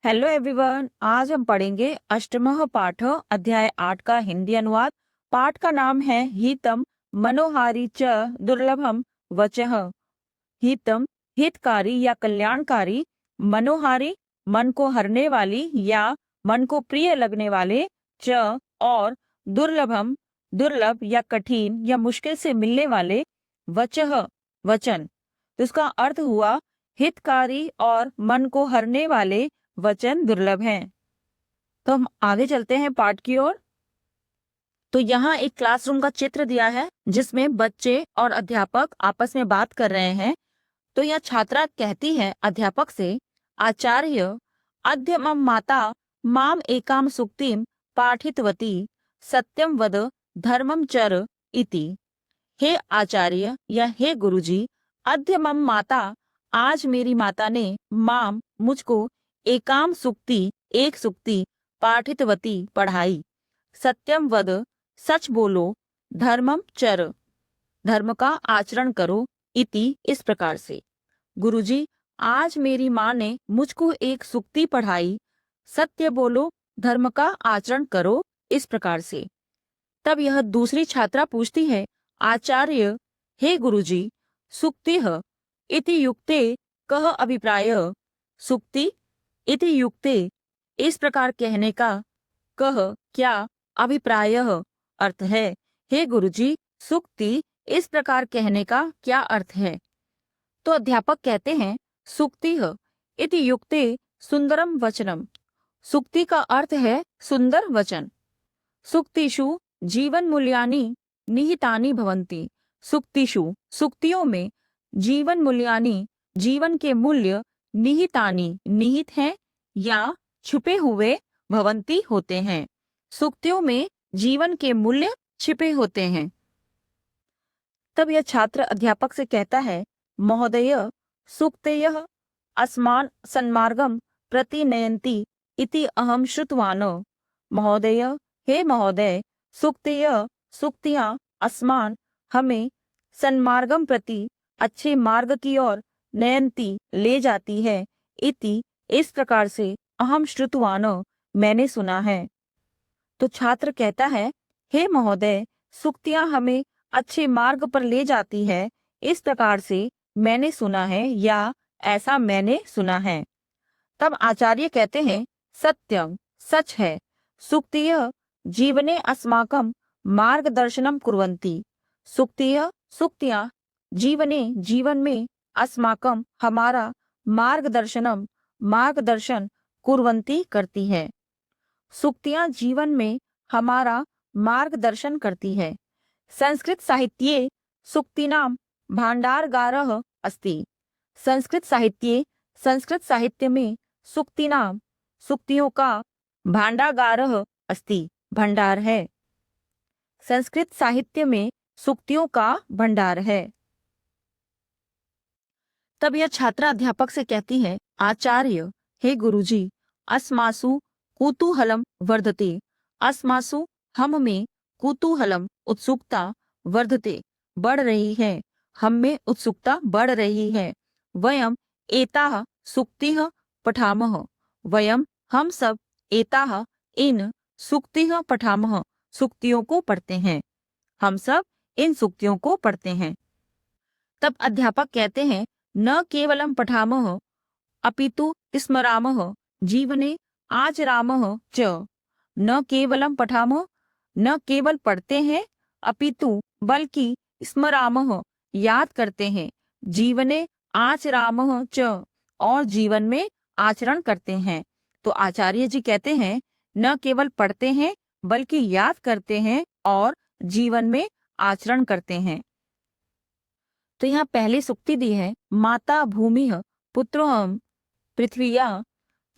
Hello everyone, आज हम पढ़ेंगे अष्टमः पाठ अध्याय 8 का हिंदी अनुवाद। पाठ का नाम है हितम मनोहारी च दुर्लभम वचः। हितम हितकारी या कल्याणकारी, मनोहारी मन को हरने वाली या मन को प्रिय लगने वाले, च और दुर्लभम दुर्लभ या कठिन या मुश्किल से मिलने वाले, वचः वचन। तो इसका अर्थ हुआ हितकारी और मन को हरने वाले वचन दुर्लभ हैं। तो हम आगे चलते हैं पाठ की ओर। तो यहाँ एक क्लासरूम का चित्र दिया है जिसमें बच्चे और अध्यापक आपस में बात कर रहे हैं। तो यह छात्रा कहती है अध्यापक से, आचार्य अद्य मम माता माम एकाम सुक्तिम पाठितवती सत्यम वद धर्मम चर इति। हे आचार्य या हे गुरुजी, अद्य मम माता, आज मेरी माता ने माम मुझको एकाम सुक्ति एक सुक्ति पाठितवती पढ़ाई, सत्यम वद सच बोलो, धर्मम चर धर्म का आचरण करो, इति इस प्रकार से। गुरुजी, आज मेरी माँ ने मुझको एक सुक्ति पढ़ाई, सत्य बोलो, धर्म का आचरण करो, इस प्रकार से। तब यह दूसरी छात्रा पूछती है, आचार्य हे गुरुजी, सुक्तिः इति युक्ते कः अभिप्रायः। सुक्ति इति युक्ते इस प्रकार कहने का कह क्या अभिप्रायः अर्थ है। हे गुरुजी, सुक्ति इस प्रकार कहने का क्या अर्थ है। तो अध्यापक कहते हैं, सुक्तिः इति युक्ते सुंदरम वचनम। सुक्ति का अर्थ है सुंदर वचन। सुक्तिषु जीवन मूल्यानि निहितानि भवन्ति। सुक्तिषु सुक्तियों में जीवन मूल्यानि जीवन के मूल्य निहितानि निहित हैं या छुपे हुए भवन्ति होते हैं। सुक्तियों में जीवन के मूल्य छिपे होते हैं। तब यह छात्र अध्यापक से कहता है, महोदय सुक्तयः अस्मान् सन्मार्गं प्रति नयन्ति इति अहं श्रुतवान्। महोदय हे महोदय, सुक्तियां अस्मान् हमें सन्मार्गम प्रति अच्छे मार्ग की ओर नयन्ति ले जाती है, इति इस प्रकार से, अहम श्रुतवान मैंने सुना है। तो छात्र कहता है, हे महोदय, सुक्तियां हमें अच्छे मार्ग पर ले जाती है, इस प्रकार से मैंने सुना है या ऐसा मैंने सुना है। तब आचार्य कहते हैं, सत्यम सच है, सुक्तियः जीवने अस्माकं मार्गदर्शनम कुर्वन्ति। सुक्तियां जीवने जीवन में अस्माकं हमारा मार्गदर्शन कुर्वन्ति करती है। सुक्तियां जीवन में हमारा मार्गदर्शन करती है। संस्कृत साहित्ये सुक्तीनां भाण्डारगारः अस्ति। संस्कृत साहित्य में सुक्तियों का भाण्डागारः अस्ति, भंडार है। संस्कृत साहित्य में सुक्तियों का भंडार है। तब यह छात्रा अध्यापक से कहती है, आचार्य हे गुरुजी, अस्मासु कुतूहलम वर्धते। अस्मासु हम में, कुतूहलम उत्सुकता, वर्धते बढ़ रही है, हम में उत्सुकता बढ़ रही है। वयम एताः सुक्तिः पठामः। वयम हम सब एताः इन सुक्तिः पठामः सुक्तियों को पढ़ते हैं। हम सब इन सुक्तियों को पढ़ते हैं। तब अध्यापक कहते हैं, न केवलम पठामः अपितु स्मरामः जीवने आचरामः च। न केवलम पठामः, न केवल पढ़ते हैं, अपितु बल्कि स्मरामः याद करते हैं, जीवने आचरामः च और जीवन में आचरण करते हैं। तो आचार्य जी कहते हैं, न केवल पढ़ते हैं बल्कि याद करते हैं और जीवन में आचरण करते हैं। तो यहाँ पहली सुक्ति दी है, माता भूमिः पुत्रोऽहं पृथ्व्या।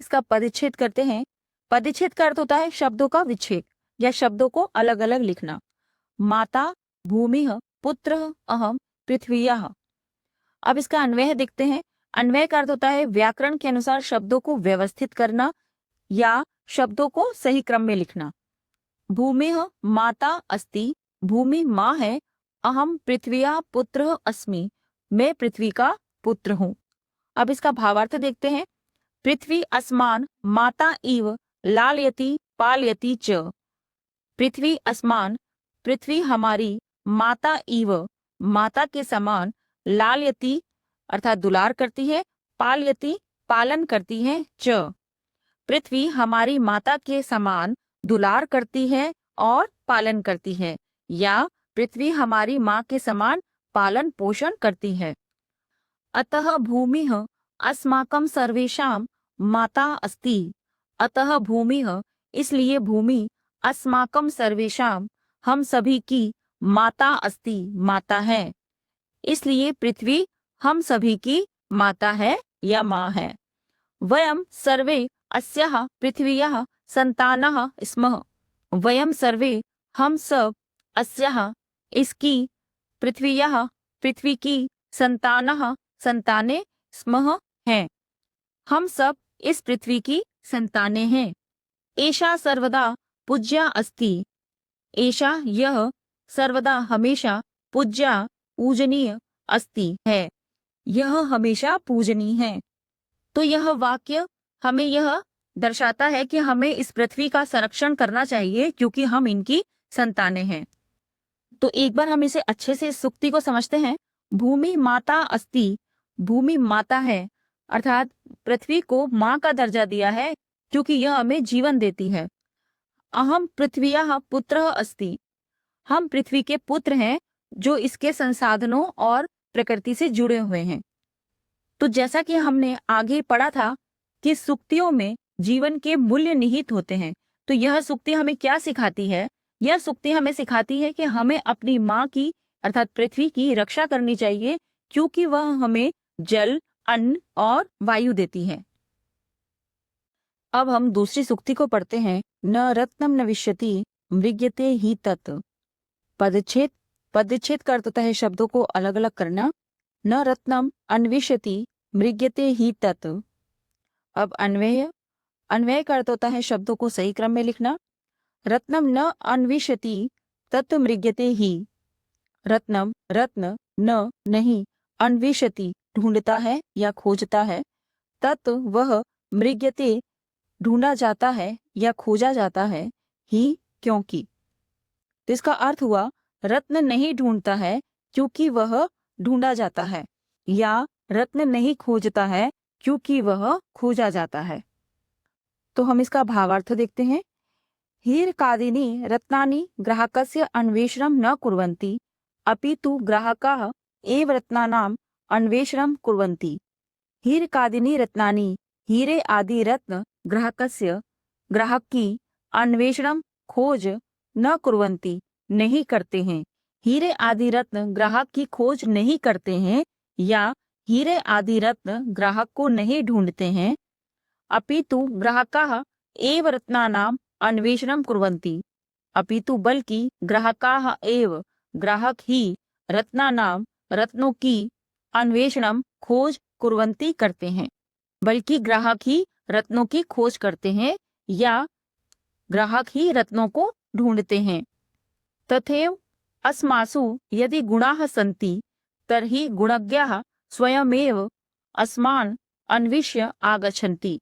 इसका पदच्छेद करते हैं। पदच्छेद का अर्थ होता है शब्दों का विच्छेद या शब्दों को अलग अलग लिखना। माता भूमिः पुत्रः अहं पृथ्व्याः। अब इसका अन्वय देखते हैं। अन्वय का अर्थ होता है व्याकरण के अनुसार शब्दों को व्यवस्थित करना या शब्दों को सही क्रम में लिखना। भूमिः माता अस्ति, भूमि माँ है। अहम पृथ्व्या पुत्रः अस्मि, मैं पृथ्वी का पुत्र हूँ। अब इसका भावार्थ देखते हैं। पृथ्वी अस्मान माता इव लालयति पालयति च। पृथ्वी अस्मान, पृथ्वी हमारी, माता इव, माता के समान, लालयति अर्थात दुलार करती है, पालयति पालन करती है, च। पृथ्वी हमारी माता के समान दुलार करती है और पालन करती है, या पृथ्वी हमारी माँ के समान पालन पोषण करती है। अतः भूमिः अस्माकं सर्वेषां माता अस्ति। अतः भूमिः, इसलिए भूमि, अस्माकं सर्वेषां, हम सभी की, माता अस्ति, माता है। इसलिए पृथ्वी हम सभी की माता है या माँ है। वयं सर्वे अस्याः पृथिव्याः सन्तानः स्मः। वयं सर्वे, हम सब, अस्याः, इसकी, पृथिव्याः, पृथ्वी की, संतानः, संताने, स्मः, हैं। हम सब इस पृथ्वी की संतानें हैं। एषा सर्वदा पूज्या अस्ति। एषा, यह, सर्वदा हमेशा, पूज्या पूजनीय, अस्ति है, यह हमेशा पूजनीय है। तो यह वाक्य हमें यह दर्शाता है कि हमें इस पृथ्वी का संरक्षण करना चाहिए क्योंकि हम इनकी संतानें हैं। तो एक बार हम इसे अच्छे से इस सूक्ति को समझते हैं। भूमि माता अस्ति, भूमि माता है, अर्थात पृथ्वी को माँ का दर्जा दिया है क्योंकि यह हमें जीवन देती है। अहम पृथ्व्याः पुत्रः अस्ति, हम पृथ्वी के पुत्र हैं जो इसके संसाधनों और प्रकृति से जुड़े हुए हैं। तो जैसा कि हमने आगे पढ़ा था कि सूक्तियों में जीवन के मूल्य निहित होते हैं, तो यह सूक्ति हमें क्या सिखाती है? यह सूक्ति हमें सिखाती है कि हमें अपनी माँ की अर्थात पृथ्वी की रक्षा करनी चाहिए क्योंकि वह हमें जल, अन्न और वायु देती है। अब हम दूसरी सूक्ति को पढ़ते हैं। न रत्नम नविष्यति मृग्यते ही तत्। पदच्छेद, पदच्छेद का अर्थ होता है शब्दों को अलग अलग करना। न रत्नम अन्विष्यति मृग्यते ही तत्। अब अन्वय, अन्वय का अर्थ होता है शब्दों को सही क्रम में लिखना। रत्नम न अन्विष्यति तत् मृग्यते ही। रत्नम, रत्न, न, नहीं, अन्विष्यति, ढूंढता है या खोजता है, तत्, वह, मृग्यते, ढूंढा जाता है या खोजा जाता है, ही, क्योंकि। तो इसका अर्थ हुआ रत्न नहीं ढूंढता है क्योंकि वह ढूंढा जाता है, या रत्न नहीं खोजता है क्योंकि वह खोजा जाता है। तो हम इसका भावार्थ देखते हैं। हीरकादीनि रत्नानि ग्राहकस्य अन्वेषणं न कुर्वन्ति, अपि तु ग्राहकाः एव रत्नानाम् अन्वेषणं कुर्वन्ति। हीरकादीनि रत्नानि, हीरे आदि रत्न, ग्राहकस्य, ग्राहक की, अन्वेषणं, खोज, न कुर्वन्ति, नहीं करते हैं। हीरे आदि रत्न ग्राहक की खोज नहीं करते हैं या हीरे आदि रत्न ग्राहक को नहीं ढूंढते हैं। अपितु ग्राहकाः एव रत्नानाम् अन्वेषणं कुर्वन्ति, अपितु बल्कि ग्राहकाः एव, ग्राहक ही, रत्नानाम, रत्नों की, अन्वेषणम, खोज, कुर्वन्ति, करते हैं। बल्कि ग्राहक ही रत्नों की खोज करते हैं या ग्राहक ही रत्नों को ढूंढते हैं। तथैव अस्मासु यदि गुणाः सन्ति तर्हि गुणज्ञाः स्वयमेव अस्मान् अन्विष्य आगच्छन्ति।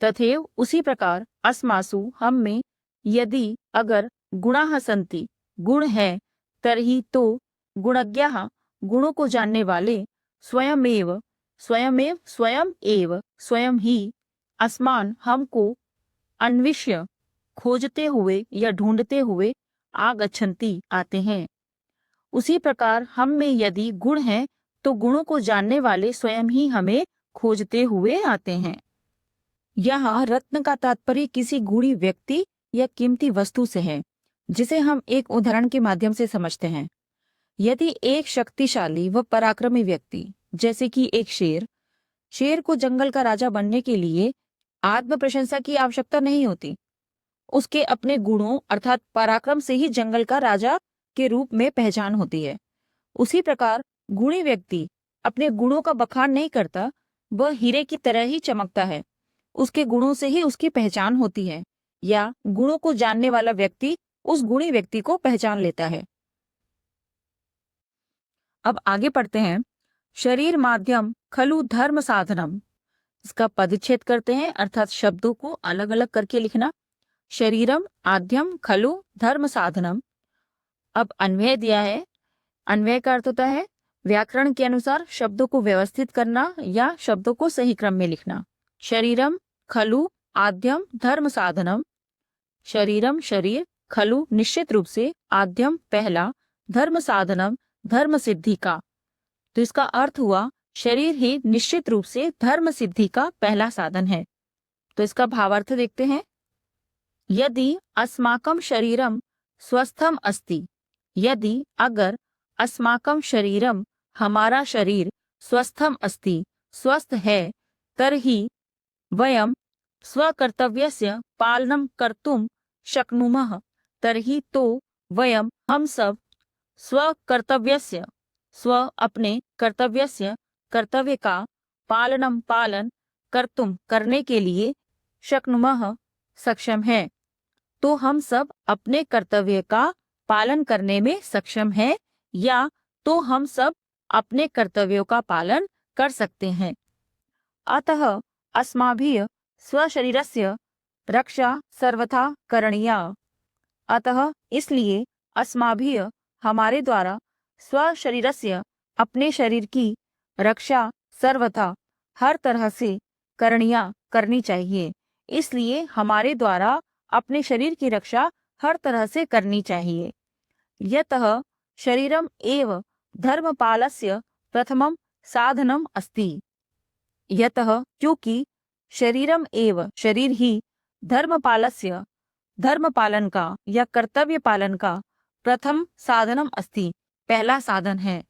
तथैव, उसी प्रकार, अस्मासु, हम में, यदि, अगर, गुणाः सन्ति, गुण है, तर्हि, तो, गुणज्ञाः, गुणों को जानने वाले, स्वयमेव, स्वयमेव, स्वयं एव, स्वयं ही, अस्मान, हमको, अन्विष्य, खोजते हुए या ढूंढते हुए, आगच्छन्ति, आते हैं। उसी प्रकार हम में यदि गुण है तो गुणों को जानने वाले स्वयं ही हमें खोजते हुए आते हैं। यहाँ रत्न का तात्पर्य किसी गूढ़ी व्यक्ति या कीमती वस्तु से है, जिसे हम एक उदाहरण के माध्यम से समझते हैं। यदि एक शक्तिशाली व पराक्रमी व्यक्ति, जैसे कि एक शेर, शेर को जंगल का राजा बनने के लिए आत्म प्रशंसा की आवश्यकता नहीं होती। उसके अपने गुणों अर्थात पराक्रम से ही जंगल का राजा के रूप में पहचान होती है। उसी प्रकार गुणी व्यक्ति अपने गुणों का बखान नहीं करता, वह हीरे की तरह ही चमकता है। उसके गुणों से ही उसकी पहचान होती है, या गुणों को जानने वाला व्यक्ति उस गुणी व्यक्ति को पहचान लेता है। अब आगे पढ़ते हैं। शरीर माध्यम खलु धर्म साधनम। इसका पदच्छेद करते हैं, अर्थात शब्दों को अलग अलग करके लिखना। शरीरम आद्यम खलु धर्म साधनम। अब अन्वय दिया है। अन्वय का अर्थ होता है व्याकरण के अनुसार शब्दों को व्यवस्थित करना या शब्दों को सही क्रम में लिखना। शरीरम खलु आद्यम धर्म साधनम। शरीरम शरीर, खलु निश्चित रूप से, आद्यम पहला, धर्म साधनम धर्म सिद्धि का। तो इसका अर्थ हुआ शरीर ही निश्चित रूप से धर्म सिद्धि का पहला साधन है। तो इसका भावार्थ देखते हैं। यदि अस्माकं शरीरम स्वस्थम अस्ति, यदि अगर अस्माकं शरीरम हमारा शरीर स्वस्थम अस्ति स्वस्थ है, तर्हि वयम स्वकर्तव्यस्य पालनं कर्तुं शक्नुमः। तर्हि तो वयम हम सब स्वकर्तव्यस्य स्व अपने कर्तव्यस्य कर्तव्य का पालनम पालन कर्तुम करने के लिए शक्नुमः सक्षम है। तो हम सब अपने कर्तव्य का पालन करने में सक्षम है या तो हम सब अपने कर्तव्यों का पालन कर सकते हैं। अतः अस्माभिः स्वशरीरस्य रक्षा सर्वथा करणीया। अतः इसलिए अस्माभिः हमारे द्वारा स्वशरीरस्य अपने शरीर की रक्षा सर्वथा हर तरह से करणीया करनी चाहिए। इसलिए हमारे द्वारा अपने शरीर की रक्षा हर तरह से करनी चाहिए। यतः शरीरम एव धर्मपालस्य प्रथमम साधनम अस्ति। यतः क्योंकि शरीरम एव शरीर ही धर्मपालस्य धर्म पालन का या कर्तव्य पालन का प्रथम साधनम अस्ति पहला साधन है।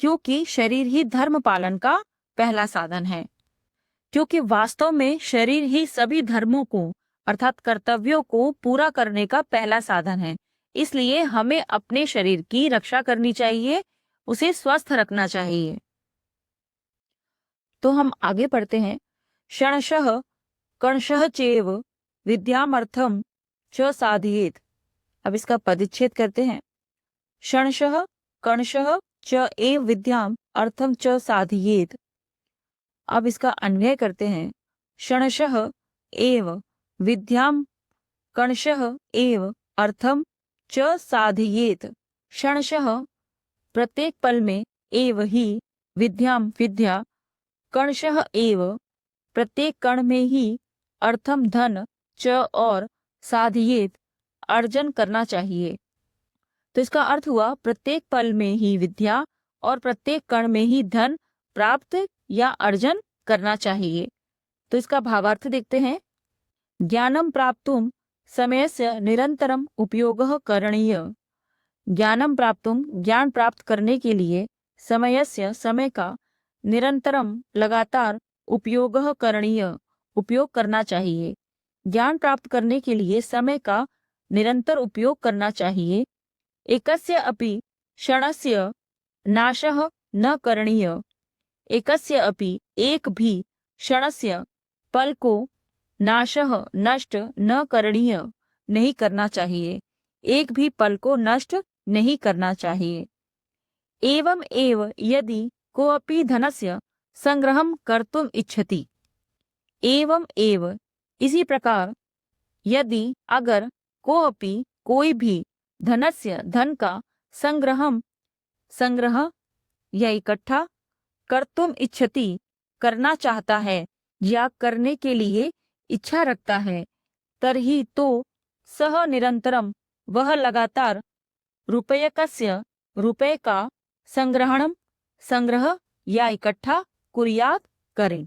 क्योंकि शरीर ही धर्म पालन का पहला साधन है, क्योंकि वास्तव में शरीर ही सभी धर्मों को अर्थात कर्तव्यों को पूरा करने का पहला साधन है। इसलिए हमें अपने शरीर की रक्षा करनी चाहिए, उसे स्वस्थ रखना चाहिए। तो हम आगे पढ़ते हैं। क्षणशः कणशः चैव विद्यामर्थम च साधयेत्। अब इसका पदच्छेद करते हैं। क्षणशः कणशः च एव विद्याम अर्थम च साधयेत्। अब इसका अन्वय करते हैं। क्षणशः एव विद्याम कणशः एव अर्थम च साधयेत्। क्षणशः प्रत्येक पल में, एव ही, विद्याम विद्या, कणशः एव प्रत्येक कण में ही, अर्थम धन, च और, साधयेत् अर्जन करना चाहिए। तो इसका अर्थ हुआ प्रत्येक पल में ही विद्या और प्रत्येक कण में ही धन प्राप्त या अर्जन करना चाहिए। तो इसका भावार्थ देखते हैं। ज्ञानम प्राप्तुम समयस्य निरंतरम उपयोगः करणीय। ज्ञानम प्राप्तुम ज्ञान प्राप्त करने के लिए समयस्य समय का निरंतरम लगातार उपयोगः करणीय उपयोग करना चाहिए। ज्ञान प्राप्त करने के लिए समय का निरंतर उपयोग करना चाहिए। एकस्य अपि क्षणस्य नाशः न करणीय। एकस्य अपि एक भी क्षणस्य पल को नाशः नष्ट न करणीय नहीं करना चाहिए। एक भी पल को नष्ट नहीं करना चाहिए। एवं एव यदि कोऽपि धनस्य संग्रहं कर्तुम इच्छति। एवं एव इसी प्रकार, यदि अगर कोऽपि कोई भी धनस्य धन का संग्रह या इकट्ठा कर्तुम इच्छति करना चाहता है या करने के लिए इच्छा रखता है, तर्हि तो सह निरंतरम वह लगातार रुपयकस्य रुपये का संग्रह या इकट्ठा कुर्यात करें।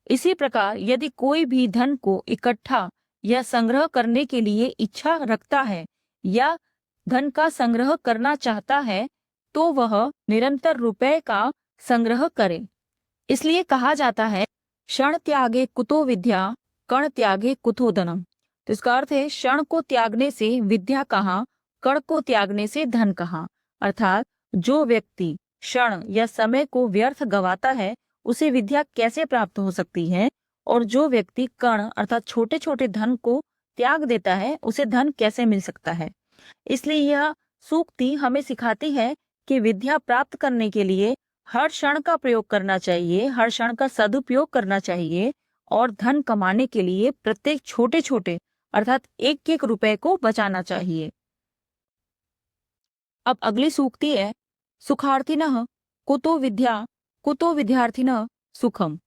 इसी प्रकार यदि कोई भी धन को इकट्ठा या संग्रह करने के लिए इच्छा रखता है या धन का संग्रह करना चाहता है, तो वह निरंतर रुपये का संग्रह करे। इसलिए कहा जाता है क्षण त्यागे कुतो विद्या, कण त्यागे कुतो धनम। तो इसका अर्थ है क्षण को त्यागने से विद्या कहाँ, कण को त्यागने से धन कहाँ। अर्थात जो व्यक्ति क्षण या समय को व्यर्थ गवाता है उसे विद्या कैसे प्राप्त हो सकती है, और जो व्यक्ति कण अर्थात छोटे छोटे धन को त्याग देता है उसे धन कैसे मिल सकता है। इसलिए यह सूक्ति हमें सिखाती है कि विद्या प्राप्त करने के लिए हर क्षण का प्रयोग करना चाहिए, हर क्षण का सदुपयोग करना चाहिए और धन कमाने के लिए प्रत्येक छोटे छोटे अर्थात एक एक रुपए को बचाना चाहिए। अब अगली सूक्ति है, सुखार्थिनः कुतो विद्या कुतो विद्यार्थिनः सुखम।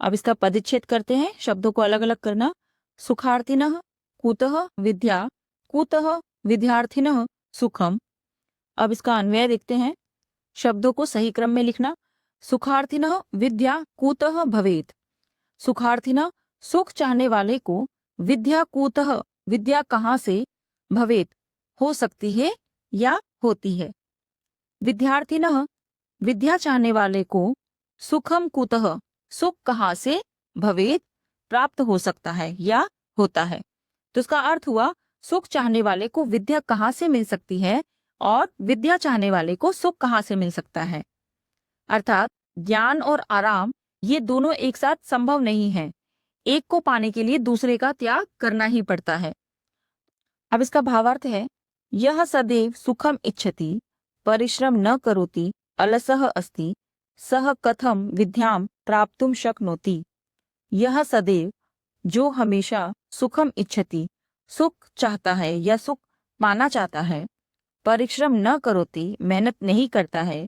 अब इसका पदच्छेद करते हैं, शब्दों को अलग अलग करना। सुखार्थिनः कुतः विद्या कुतः विद्यार्थिनः सुखम। अब इसका अन्वय देखते हैं, शब्दों को सही क्रम में लिखना। सुखार्थिनः विद्या कुतः भवेत। सुखार्थिनः सुख चाहने वाले को, विद्या कुतः विद्या कहाँ से, भवेत हो सकती है या होती है। विद्यार्थिनः विद्या चाहने वाले को, सुखम कुतः सुख कहाँ से, भवेत प्राप्त हो सकता है या होता है। तो इसका अर्थ हुआ सुख चाहने वाले को विद्या कहाँ से मिल सकती है और विद्या चाहने वाले को सुख कहाँ से मिल सकता है। अर्थात ज्ञान और आराम ये दोनों एक साथ संभव नहीं है, एक को पाने के लिए दूसरे का त्याग करना ही पड़ता है। अब इसका भावार्थ है, यह सदैव सुखम इच्छति परिश्रम न करोति अलसः अस्ति सह कथम विद्याम प्राप्तुम शक्नोति। यह सदैव जो हमेशा सुखम इच्छति सुख चाहता है या सुख पाना चाहता है, परिश्रम न करोति मेहनत नहीं करता है,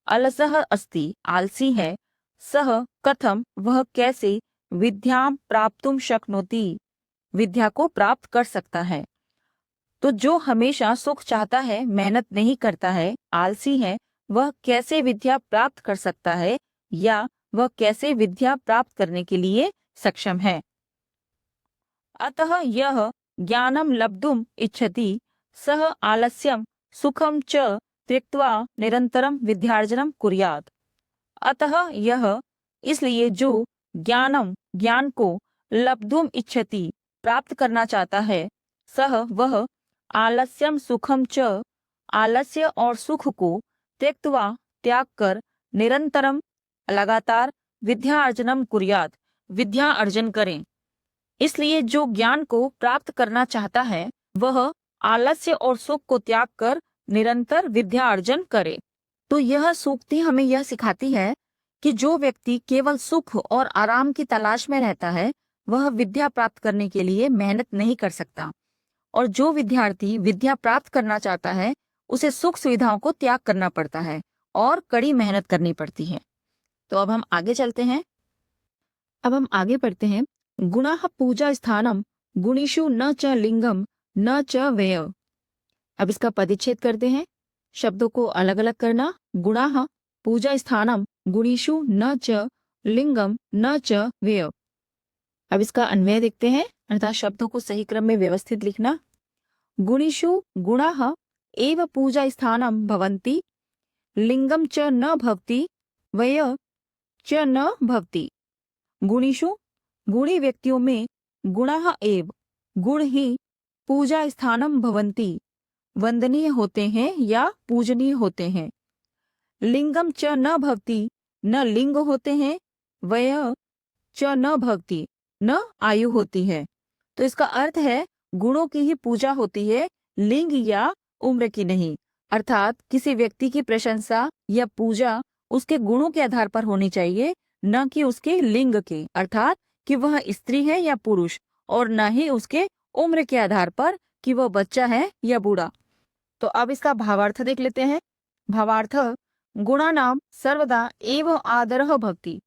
अलसः अस्ति आलसी है, सह कथम वह कैसे, विद्याम प्राप्तुम शक्नोति विद्या को प्राप्त कर सकता है। तो जो हमेशा सुख चाहता है, मेहनत नहीं करता है, आलसी है, वह कैसे विद्या प्राप्त कर सकता है या वह कैसे विद्या प्राप्त करने के लिए सक्षम है। अतः यह ज्ञानम लब्धुम इच्छति सह आलस्यम सुखम च त्यक्त्वा निरंतरम विद्यार्जनम कुर्यात्। अतः यह इसलिए जो ज्ञानम ज्ञान को लब्धुम इच्छति प्राप्त करना चाहता है, सह वह आलस्यम सुखम च आलस्य और सुख को त्यक्त्वा त्याग कर निरंतरम लगातार विद्या अर्जनम कुर्यात् विद्या अर्जन करें। इसलिए जो ज्ञान को प्राप्त करना चाहता है वह आलस्य और सुख को त्याग कर निरंतर विद्या अर्जन करे। तो यह सूक्ति हमें यह सिखाती है कि जो व्यक्ति केवल सुख और आराम की तलाश में रहता है वह विद्या प्राप्त करने के लिए मेहनत नहीं कर सकता, और जो विद्यार्थी विद्या प्राप्त करना चाहता है उसे सुख सुविधाओं को त्याग करना पड़ता है और कड़ी मेहनत करनी पड़ती है। तो अब हम आगे चलते हैं, अब हम आगे पढ़ते हैं। गुणाः पूजा स्थानम गुणीषु न च लिंगम न च व्यय। अब इसका पदच्छेद करते हैं, शब्दों को अलग अलग करना। गुणाः पूजा स्थानम गुणीषु न च लिंगम न च व्यय। अब इसका अन्वय देखते हैं, अर्थात शब्दों को सही क्रम में व्यवस्थित लिखना। गुणीषु गुणाः एव पूजा स्थानम भवन्ति लिंगम च न भवति व्यय च न भवति। गुणीषु गुणी व्यक्तियों में गुणाः एव गुण ही पूजा स्थानम भवन्ति वंदनीय होते हैं या पूजनीय होते हैं। लिंगम च न भवति न लिंग होते हैं, व्यय च न भवति न आयु होती है। तो इसका अर्थ है गुणों की ही पूजा होती है, लिंग या उम्र की नहीं। अर्थात किसी व्यक्ति की प्रशंसा या पूजा उसके गुणों के आधार पर होनी चाहिए, न कि उसके लिंग के, अर्थात कि वह स्त्री है या पुरुष, और न ही उसके उम्र के आधार पर कि वह बच्चा है या बूढ़ा। तो अब इसका भावार्थ देख लेते हैं। भावार्थ, गुणानाम सर्वदा एव आदरः भक्ति।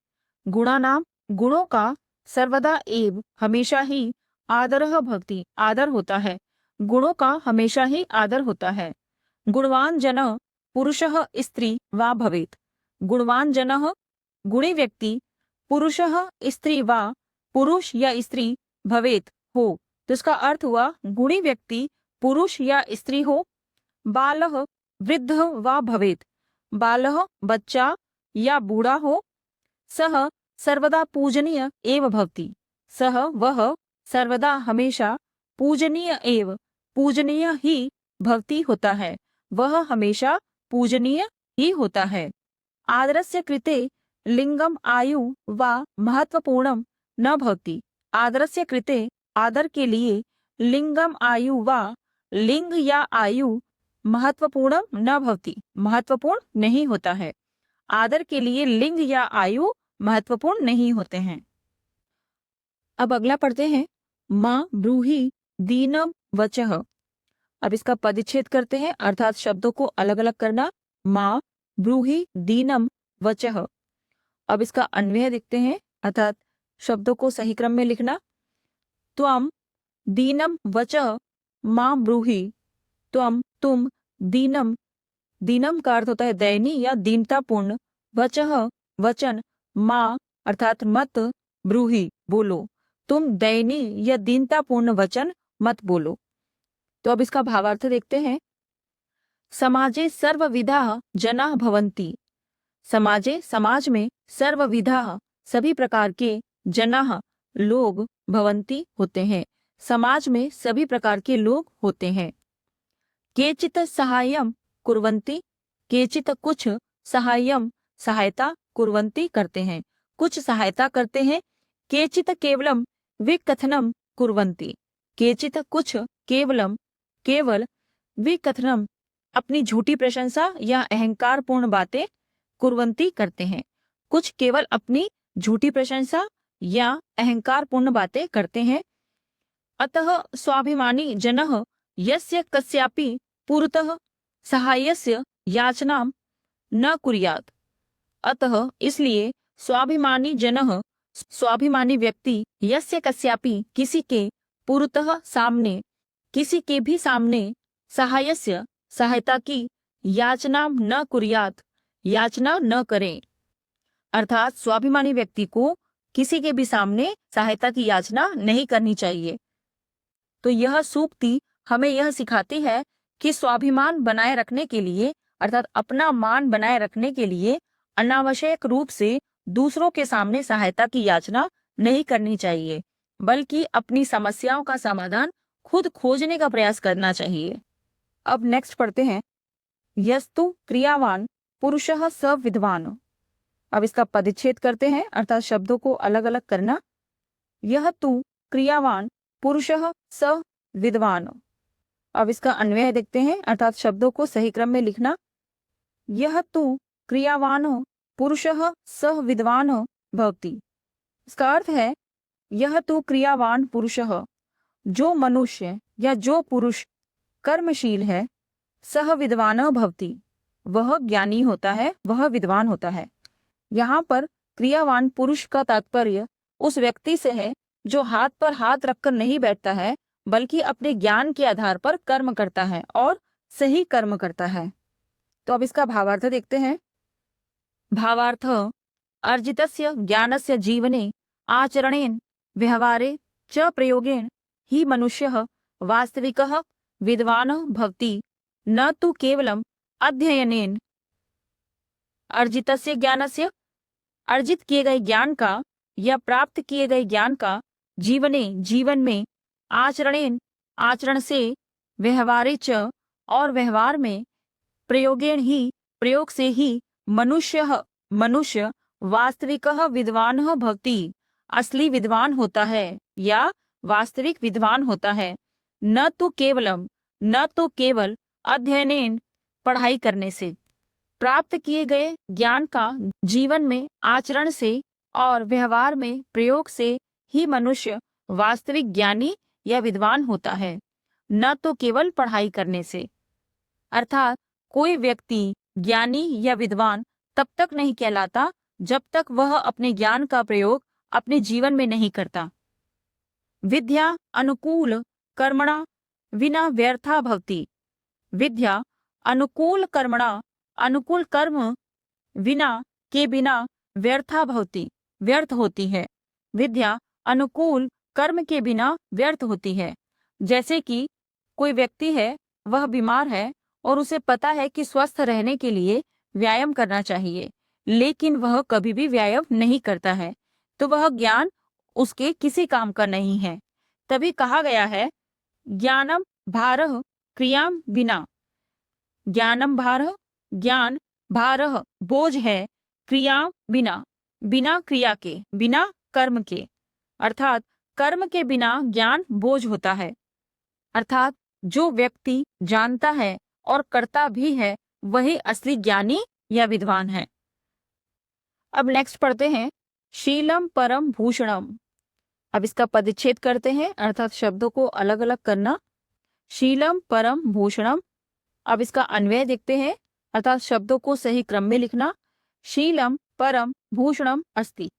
गुणानाम गुणों का सर्वदा एव हमेशा ही आदरः भक्ति आदर होता है, गुणों का हमेशा ही आदर होता है। गुणवान जनः पुरुषः स्त्री वा भवेत्। गुणवान जनः गुणी व्यक्ति पुरुषः स्त्री वा पुरुष या स्त्री भवेत् हो। तो इसका अर्थ हुआ गुणी व्यक्ति पुरुष या स्त्री हो। बालः वृद्ध वा भवेत्। बालः बच्चा या बूढ़ा हो। सह सर्वदा पूजनीय एव भवति। सह वह सर्वदा हमेशा पूजनीय एव पूजनीय ही भवति होता है, वह हमेशा पूजनीय ही होता है। आदरस्य कृते लिंगम आयु वा महत्वपूर्णम न भवति। आदरस्य कृते आदर के लिए लिंगम आयु वा लिंग या आयु महत्वपूर्णम न भवति महत्वपूर्ण नहीं होता है। आदर के लिए लिंग या आयु महत्वपूर्ण नहीं होते हैं। अब अगला पढ़ते हैं, माँ ब्रूहि दीनम वचः। अब इसका पदच्छेद करते हैं, अर्थात शब्दों को अलग अलग करना। माँ ब्रूहि दीनम वचः। अब इसका अन्वय देखते हैं, अर्थात शब्दों को सही क्रम में लिखना। त्वम दीनम वचः माँ ब्रूहि। त्वम तुम, दीनम, दीनम का अर्थ होता है दयनीय या दीनतापूर्ण, वचः वचन, माँ अर्थात मत, ब्रूहि बोलो, तुम दयनीय या दीनतापूर्ण वचन मत बोलो। तो अब इसका भावार्थ देखते हैं। समाजे सर्वविधाः जनाः भवन्ति। समाजे समाज में सर्वविधाः सभी प्रकार के जनाः लोग भवन्ति होते हैं। समाज में सभी प्रकार के लोग होते हैं। केचित् सहाय्यं कुर्वन्ति। केचित् कुछ, सहाय्यं सहायता, कुर्वन्ति करते हैं, कुछ सहायता करते हैं। केचित् केवलम विकथनम कुर्वन्ति। केचित् कुछ, केवलम केवल, विकथनम अपनी झूठी प्रशंसा या अहंकार पूर्ण बातें, कुर्वन्ति करते हैं, कुछ केवल अपनी झूठी प्रशंसा या अहंकार पूर्ण बातें करते हैं। अतः स्वाभिमानी जनः यस्य कस्यापि पुरतः सहायस्य याचनां न कुर्यात्। अतः इसलिए स्वाभिमानी जनः स्वाभिमानी व्यक्ति यस्य कस्यापि किसी के पुरतः सामने किसी के भी सामने सहायस्य सहायता की याचना न कुर्यात् याचना न करें। अर्थात स्वाभिमानी व्यक्ति को किसी के भी सामने सहायता की याचना नहीं करनी चाहिए। तो यह सूक्ति हमें यह सिखाती है कि स्वाभिमान बनाए रखने के लिए, अर्थात अपना मान बनाए रखने के लिए अनावश्यक रूप से दूसरों के सामने सहायता की याचना नहीं करनी चाहिए, बल्कि अपनी समस्याओं का समाधान खुद खोजने का प्रयास करना चाहिए। अब नेक्स्ट पढ़ते हैं, यस्तु क्रियावान पुरुषः स विद्वान। अब इसका पदच्छेद करते हैं, अर्थात शब्दों को अलग अलग करना। यह तु क्रियावान पुरुषः स विद्वान। अब इसका अन्वय देखते हैं, अर्थात शब्दों को सही क्रम में लिखना। यह तु क्रियावान पुरुषः स विद्वान भवति। इसका अर्थ है, यह तु क्रियावान पुरुषः, जो मनुष्य या जो पुरुष कर्मशील है, सह विद्वान भवति, वह ज्ञानी होता है, वह विद्वान होता है। यहाँ पर क्रियावान पुरुष का तात्पर्य उस व्यक्ति से है जो हाथ पर हाथ रखकर नहीं बैठता है, बल्कि अपने ज्ञान के आधार पर कर्म करता है और सही कर्म करता है। तो अब इसका भावार्थ देखते हैं। भावार्थ, अर्जितस्य ज्ञानस्य जीवने आचरणेन व्यवहारे च प्रयोगेण ही मनुष्यः वास्तविकः विद्वान भवति, न तु केवलम अध्ययनेन। अर्जितस्य ज्ञानस्य, अर्जित किए गए ज्ञान का या प्राप्त किए गए ज्ञान का जीवने जीवन में, आचरणेन आचरण से, व्यवहारे च और व्यवहार में, प्रयोगेण ही प्रयोग से ही, मनुष्य वास्तविकः विद्वानः भवति, असली विद्वान होता है या वास्तविक विद्वान होता है। न तो केवल अध्ययनेन पढ़ाई करने से, प्राप्त किए गए ज्ञान का जीवन में आचरण से और व्यवहार में प्रयोग से ही मनुष्य वास्तविक ज्ञानी या विद्वान होता है, न तो केवल पढ़ाई करने से। अर्थात कोई व्यक्ति ज्ञानी या विद्वान तब तक नहीं कहलाता जब तक वह अपने ज्ञान का प्रयोग अपने जीवन में नहीं करता। विद्या अनुकूल कर्मणा विना व्यर्था भवति। विद्या अनुकूल कर्मणा, अनुकूल कर्म विना के बिना व्यर्था भवति, व्यर्थ होती है। विद्या अनुकूल कर्म के बिना व्यर्थ होती है। जैसे कि कोई व्यक्ति है, वह बीमार है और उसे पता है कि स्वस्थ रहने के लिए व्यायाम करना चाहिए, लेकिन वह कभी भी व्यायाम नहीं करता है, तो वह ज्ञान उसके किसी काम का नहीं है। तभी कहा गया है, ज्ञानम भारः क्रियाम बिना। ज्ञानम भारः, ज्ञान भारः बोझ है, क्रिया बिना, बिना क्रिया के, बिना कर्म के। अर्थात कर्म के बिना ज्ञान बोझ होता है। अर्थात जो व्यक्ति जानता है और करता भी है, वही असली ज्ञानी या विद्वान है। अब नेक्स्ट पढ़ते हैं शीलम परम भूषणम। अब इसका पदच्छेद करते हैं, अर्थात शब्दों को अलग अलग करना। शीलम परम भूषणम। अब इसका अन्वय देखते हैं, अर्थात शब्दों को सही क्रम में लिखना। शीलम परम भूषणम अस्ति।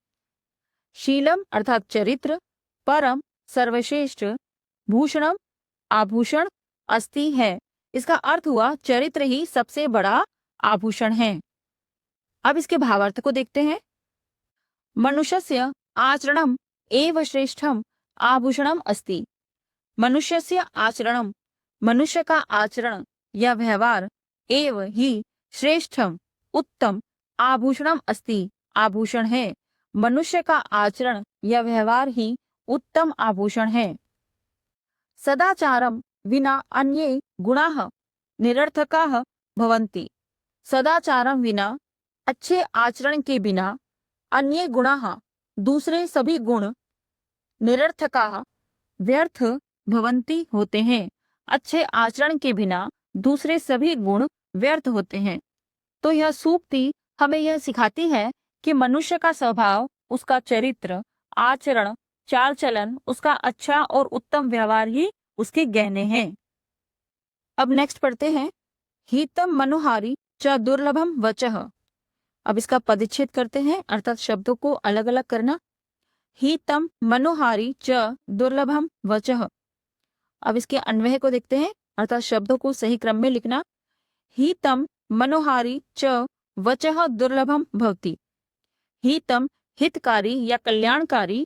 शीलम अर्थात चरित्र, परम सर्वश्रेष्ठ, भूषणम आभूषण, अस्ति है। इसका अर्थ हुआ चरित्र ही सबसे बड़ा आभूषण है। अब इसके भावार्थ को देखते हैं। मनुष्यस्य आचरणम एव श्रेष्ठम आभूषणम अस्ति। मनुष्यस्य आचरणम, मनुष्य का आचरण या व्यवहार, एव ही श्रेष्ठम उत्तम, आभूषणम अस्ति आभूषण है। मनुष्य का आचरण या व्यवहार ही उत्तम आभूषण है। सदाचारम विना अन्ये गुणाः निरर्थकाः भवन्ति। सदाचारम विना, अच्छे आचरण के बिना, अन्य गुणाः दूसरे सभी गुण, निरर्थकाः व्यर्थ, भवन्ति होते हैं। अच्छे आचरण के बिना दूसरे सभी गुण व्यर्थ होते हैं। तो यह सूक्ति हमें यह सिखाती है कि मनुष्य का स्वभाव, उसका चरित्र, आचरण, चाल चलन, उसका अच्छा और उत्तम व्यवहार ही उसके गहने हैं। अब नेक्स्ट पढ़ते हैं हीतम मनोहारी च दुर्लभम वचः। अब इसका पदच्छेद करते हैं, अर्थात शब्दों को अलग अलग करना। हीतम मनोहारी च दुर्लभम वचः। अब इसके अन्वय को देखते हैं, अर्थात शब्दों को सही क्रम में लिखना। हीतम मनोहारी च वचः दुर्लभम भवति। हीतम हितकारी या कल्याणकारी,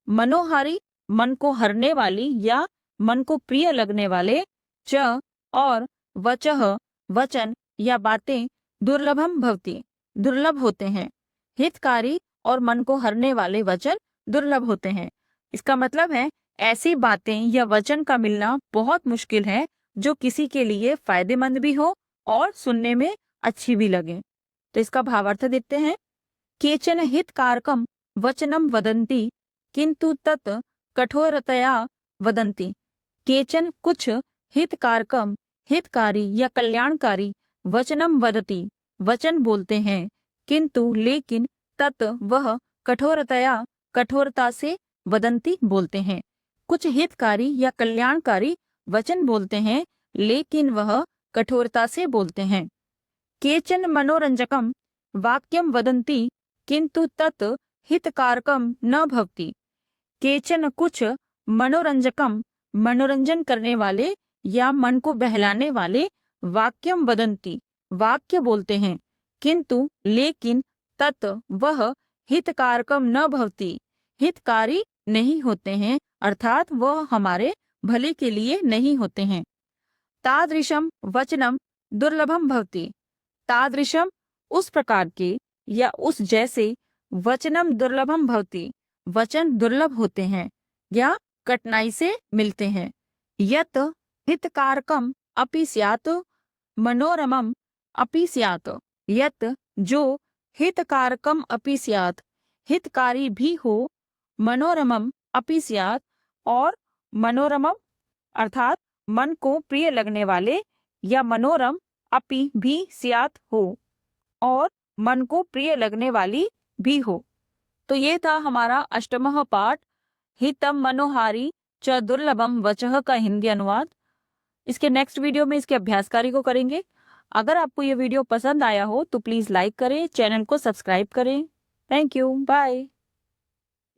मनोहारी मन को हरने वाली या मन को प्रिय लगने वाले, च और वचः वचन या बातें, दुर्लभम भवति दुर्लभ होते हैं। हितकारी और मन को हरने वाले वचन दुर्लभ होते हैं। इसका मतलब है ऐसी बातें या वचन का मिलना बहुत मुश्किल है जो किसी के लिए फायदेमंद भी हो और सुनने में अच्छी भी लगे। तो इसका भावार्थ देखते हैं। केचन हितकारकम वचनम वदन्ति किंतु तत् कठोरतया वदन्ति। केचन कुछ हितकारकम हितकारी या कल्याणकारी वचनम वदति वचन बोलते हैं, किंतु लेकिन तत् वह कठोरतया कठोरता से वदंती बोलते हैं। कुछ हितकारी या कल्याणकारी वचन बोलते हैं लेकिन वह कठोरता से बोलते हैं। केचन मनोरंजकम वाक्यम वदन्ति किंतु तत् हितकारकम न भवति। केचन कुछ मनोरंजकम मनोरंजन करने वाले या मन को बहलाने वाले वाक्यम वदन्ति वाक्य बोलते हैं, किंतु लेकिन तत् वह हितकारकम न भवति हितकारी नहीं होते हैं, अर्थात वह हमारे भले के लिए नहीं होते हैं। तादृशम वचनम दुर्लभम भवति। तादृशम उस प्रकार के या उस जैसे, वचनम दुर्लभम भवति वचन दुर्लभ होते हैं या कठिनाई से मिलते हैं। यत हितकारकम अपि स्यात् मनोरमम अपि स्यात्। यत जो हितकारकम अपि स्यात् हितकारी भी हो, मनोरमम अपि स्यात् और मनोरमम अर्थात मन को प्रिय लगने वाले, या मनोरम अपि भी स्यात् हो और मन को प्रिय लगने वाली भी हो। तो ये था हमारा अष्टमः पाठ हितम मनोहारी च दुर्लभम वचः का हिंदी अनुवाद। इसके नेक्स्ट वीडियो में इसके अभ्यास कार्य को करेंगे। अगर आपको ये वीडियो पसंद आया हो तो प्लीज लाइक करें, चैनल को सब्सक्राइब करें। Thank you, bye.